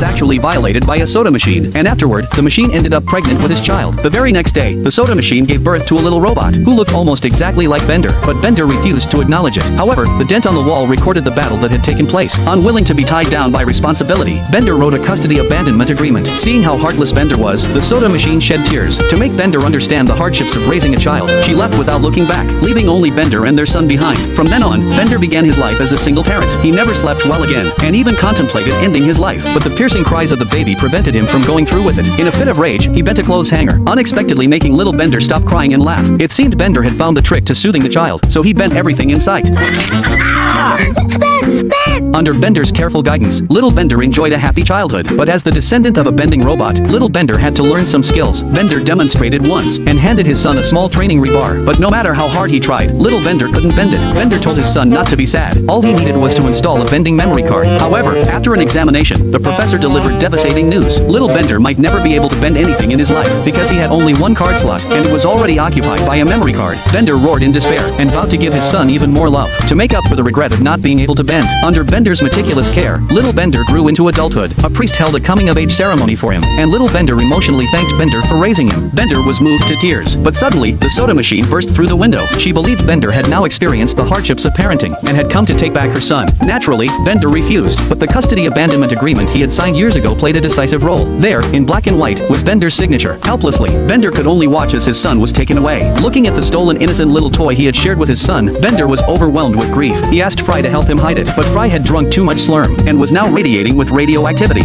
was actually violated by a soda machine, and afterward, the machine ended up pregnant with his child. The very next day, the soda machine gave birth to a little robot, who looked almost exactly like Bender, but Bender refused to acknowledge it. However, the dent on the wall recorded the battle that had taken place. Unwilling to be tied down by responsibility, Bender wrote a custody abandonment agreement. Seeing how heartless Bender was, the soda machine shed tears. To make Bender understand the hardships of raising a child, she left without looking back, leaving only Bender and their son behind. From then on, Bender began his life as a single parent. He never slept well again, and even contemplated ending his life, but the piercing cries of the baby prevented him from going through with it. In a fit of rage, he bent a clothes hanger, unexpectedly making little Bender stop crying and laugh. It seemed Bender had found the trick to soothing the child, so he bent everything in sight. Under Bender's careful guidance, little Bender enjoyed a happy childhood, but as the descendant of a bending robot, little Bender had to learn some skills. Bender demonstrated once, and handed his son a small training rebar, but no matter how hard he tried, little Bender couldn't bend it. Bender told his son not to be sad. All he needed was to install a bending memory card. However, after an examination, the professor delivered devastating news. Little Bender might never be able to bend anything in his life, because he had only one card slot, and it was already occupied by a memory card. Bender roared in despair, and vowed to give his son even more love, to make up for the regret of not being able to bend. Under Bender's meticulous care, little Bender grew into adulthood. A priest held a coming-of-age ceremony for him, and little Bender emotionally thanked Bender for raising him. Bender was moved to tears, but suddenly, the soda machine burst through the window. She believed Bender had now experienced the hardships of parenting, and had come to take back her son. Naturally, Bender refused, but the custody abandonment agreement he had signed years ago played a decisive role. There, in black and white, was Bender's signature. Helplessly, Bender could only watch as his son was taken away. Looking at the stolen innocent little toy he had shared with his son, Bender was overwhelmed with grief. He asked Fry to help him hide it, but Fry had drunk too much Slurm, and was now radiating with radioactivity.